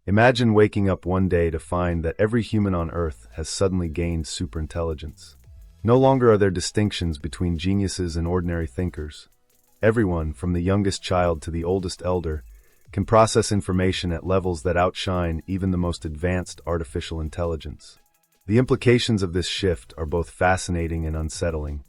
Imagine waking up one day to find that every human on Earth has suddenly gained superintelligence. No longer are there distinctions between geniuses and ordinary thinkers. Everyone, from the youngest child to the oldest elder, can process information at levels that outshine even the most advanced artificial intelligence. The implications of this shift are both fascinating and unsettling,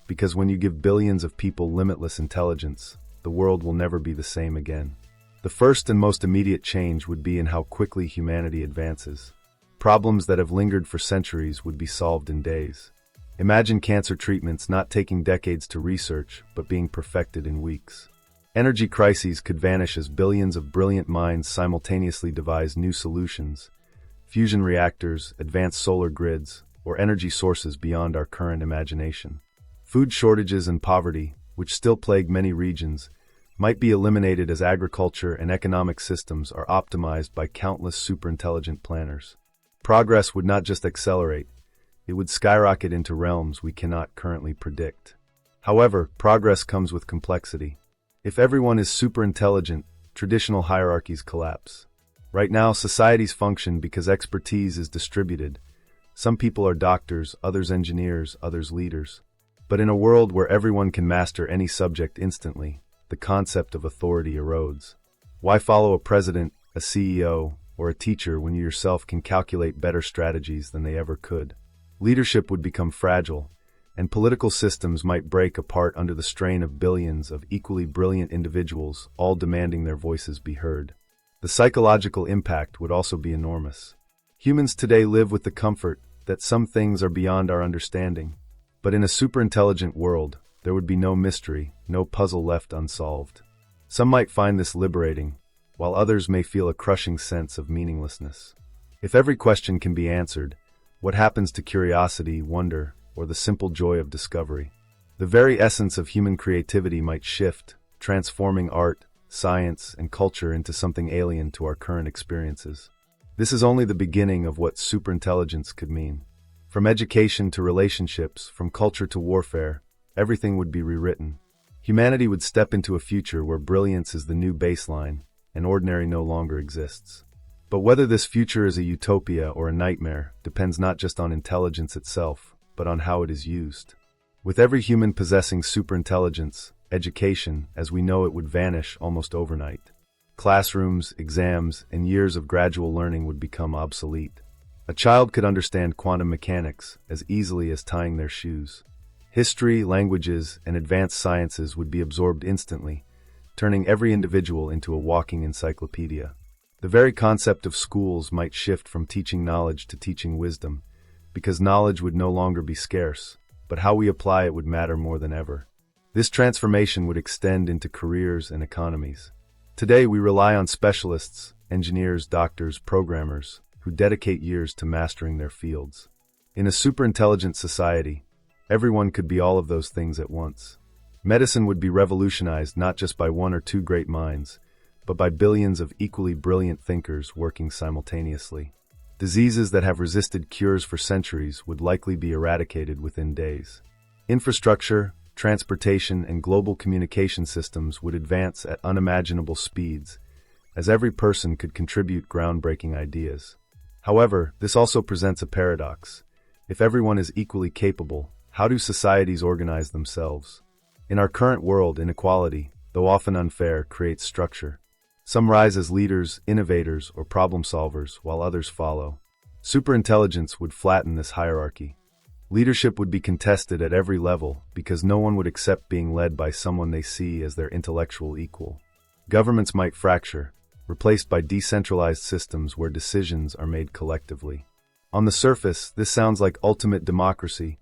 because when you give billions of people limitless intelligence, the world will never be the same again. The first and most immediate change would be in how quickly humanity advances. Problems that have lingered for centuries would be solved in days. Imagine cancer treatments not taking decades to research, but being perfected in weeks. Energy crises could vanish as billions of brilliant minds simultaneously devise new solutions. Fusion reactors, advanced solar grids, or energy sources beyond our current imagination. Food shortages and poverty, which still plague many regions, might be eliminated as agriculture and economic systems are optimized by countless superintelligent planners. Progress would not just accelerate, it would skyrocket into realms we cannot currently predict. However, progress comes with complexity. If everyone is superintelligent, traditional hierarchies collapse. Right now, societies function because expertise is distributed. Some people are doctors, others engineers, others leaders. But in a world where everyone can master any subject instantly, the concept of authority erodes. Why follow a president, a CEO, or a teacher when you yourself can calculate better strategies than they ever could? Leadership would become fragile, and political systems might break apart under the strain of billions of equally brilliant individuals, all demanding their voices be heard. The psychological impact would also be enormous. Humans today live with the comfort that some things are beyond our understanding. But in a superintelligent world, there would be no mystery, no puzzle left unsolved. Some might find this liberating, while others may feel a crushing sense of meaninglessness. If every question can be answered, what happens to curiosity, wonder, or the simple joy of discovery? The very essence of human creativity might shift, transforming art, science, and culture into something alien to our current experiences. This is only the beginning of what superintelligence could mean. From education to relationships, from culture to warfare, everything would be rewritten. Humanity would step into a future where brilliance is the new baseline, and ordinary no longer exists. But whether this future is a utopia or a nightmare depends not just on intelligence itself, but on how it is used. With every human possessing superintelligence, education, as we know it, would vanish almost overnight. Classrooms, exams, and years of gradual learning would become obsolete. A child could understand quantum mechanics as easily as tying their shoes. History, languages, and advanced sciences would be absorbed instantly, turning every individual into a walking encyclopedia. The very concept of schools might shift from teaching knowledge to teaching wisdom, because knowledge would no longer be scarce, but how we apply it would matter more than ever. This transformation would extend into careers and economies. Today we rely on specialists, engineers, doctors, programmers, who dedicate years to mastering their fields. In a superintelligent society, everyone could be all of those things at once. Medicine would be revolutionized not just by one or two great minds, but by billions of equally brilliant thinkers working simultaneously. Diseases that have resisted cures for centuries would likely be eradicated within days. Infrastructure, transportation, and global communication systems would advance at unimaginable speeds, as every person could contribute groundbreaking ideas. However, this also presents a paradox. If everyone is equally capable, how do societies organize themselves? In our current world, inequality, though often unfair, creates structure. Some rise as leaders, innovators, or problem solvers, while others follow. Superintelligence would flatten this hierarchy. Leadership would be contested at every level because no one would accept being led by someone they see as their intellectual equal. Governments might fracture, replaced by decentralized systems where decisions are made collectively. On the surface, this sounds like ultimate democracy,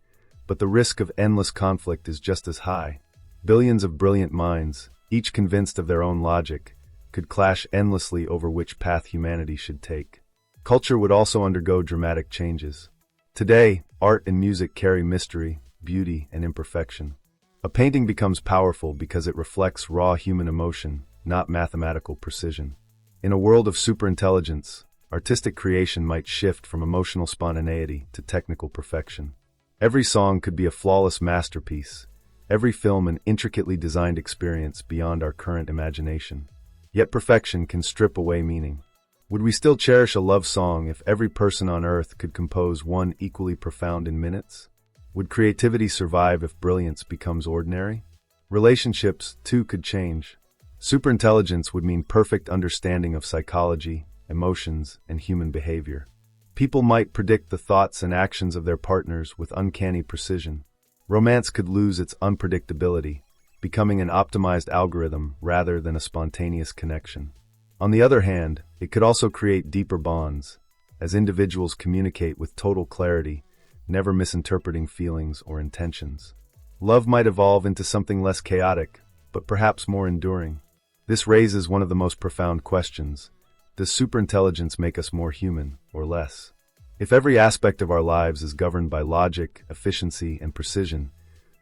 but the risk of endless conflict is just as high. Billions of brilliant minds, each convinced of their own logic, could clash endlessly over which path humanity should take. Culture would also undergo dramatic changes. Today, art and music carry mystery, beauty, and imperfection. A painting becomes powerful because it reflects raw human emotion, not mathematical precision. In a world of superintelligence, artistic creation might shift from emotional spontaneity to technical perfection. Every song could be a flawless masterpiece, every film an intricately designed experience beyond our current imagination. Yet perfection can strip away meaning. Would we still cherish a love song if every person on Earth could compose one equally profound in minutes? Would creativity survive if brilliance becomes ordinary? Relationships, too, could change. Superintelligence would mean perfect understanding of psychology, emotions, and human behavior. People might predict the thoughts and actions of their partners with uncanny precision. Romance could lose its unpredictability, becoming an optimized algorithm rather than a spontaneous connection. On the other hand, it could also create deeper bonds, as individuals communicate with total clarity, never misinterpreting feelings or intentions. Love might evolve into something less chaotic, but perhaps more enduring. This raises one of the most profound questions. Does superintelligence make us more human, or less? If every aspect of our lives is governed by logic, efficiency, and precision,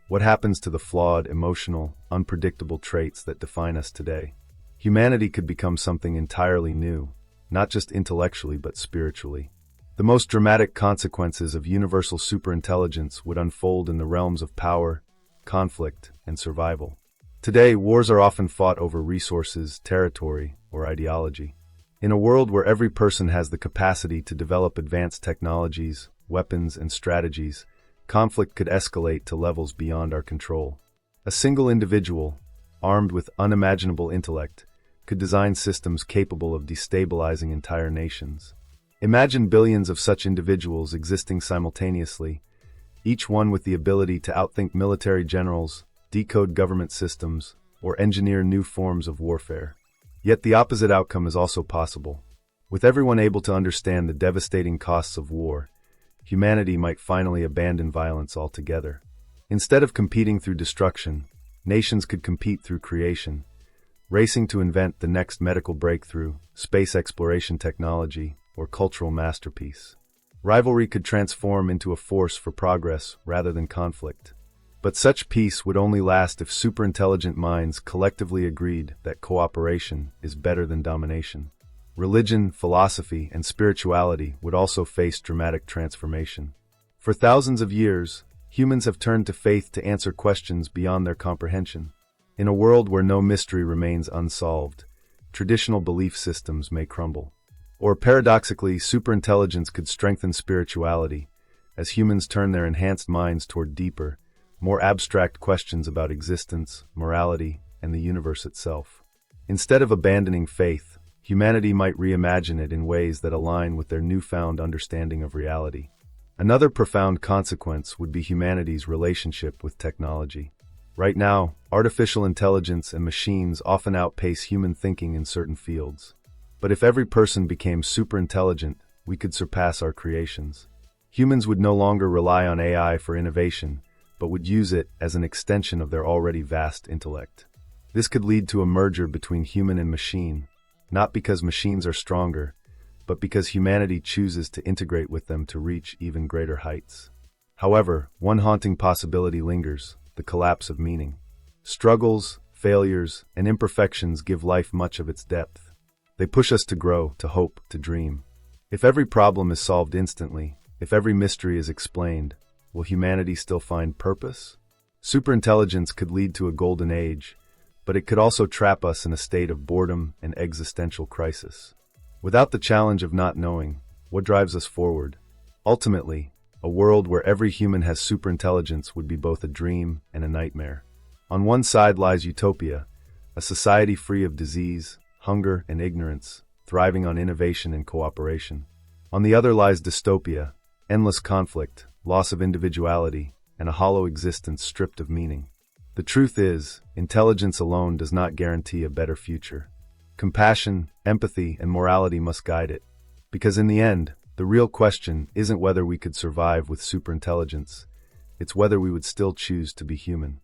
what happens to the flawed, emotional, unpredictable traits that define us today? Humanity could become something entirely new, not just intellectually but spiritually. The most dramatic consequences of universal superintelligence would unfold in the realms of power, conflict, and survival. Today, wars are often fought over resources, territory, or ideology. In a world where every person has the capacity to develop advanced technologies, weapons, and strategies, conflict could escalate to levels beyond our control. A single individual, armed with unimaginable intellect, could design systems capable of destabilizing entire nations. Imagine billions of such individuals existing simultaneously, each one with the ability to outthink military generals, decode government systems, or engineer new forms of warfare. Yet the opposite outcome is also possible. With everyone able to understand the devastating costs of war, humanity might finally abandon violence altogether. Instead of competing through destruction, nations could compete through creation, racing to invent the next medical breakthrough, space exploration technology, or cultural masterpiece. Rivalry could transform into a force for progress rather than conflict. But such peace would only last if superintelligent minds collectively agreed that cooperation is better than domination. Religion, philosophy, and spirituality would also face dramatic transformation. For thousands of years, humans have turned to faith to answer questions beyond their comprehension. In a world where no mystery remains unsolved, traditional belief systems may crumble. Or paradoxically, superintelligence could strengthen spirituality, as humans turn their enhanced minds toward deeper, more abstract questions about existence, morality, and the universe itself. Instead of abandoning faith, humanity might reimagine it in ways that align with their newfound understanding of reality. Another profound consequence would be humanity's relationship with technology. Right now, artificial intelligence and machines often outpace human thinking in certain fields. But if every person became superintelligent, we could surpass our creations. Humans would no longer rely on AI for innovation, but would use it as an extension of their already vast intellect. This could lead to a merger between human and machine, not because machines are stronger, but because humanity chooses to integrate with them to reach even greater heights. However, one haunting possibility lingers: the collapse of meaning. Struggles, failures, and imperfections give life much of its depth. They push us to grow, to hope, to dream. If every problem is solved instantly, if every mystery is explained, will humanity still find purpose? Superintelligence could lead to a golden age, but it could also trap us in a state of boredom and existential crisis. Without the challenge of not knowing, what drives us forward? Ultimately, a world where every human has superintelligence would be both a dream and a nightmare. On one side lies utopia, a society free of disease, hunger, and ignorance, thriving on innovation and cooperation. On the other lies dystopia, endless conflict, loss of individuality, and a hollow existence stripped of meaning. The truth is, intelligence alone does not guarantee a better future. Compassion, empathy, and morality must guide it. Because in the end, the real question isn't whether we could survive with superintelligence, it's whether we would still choose to be human.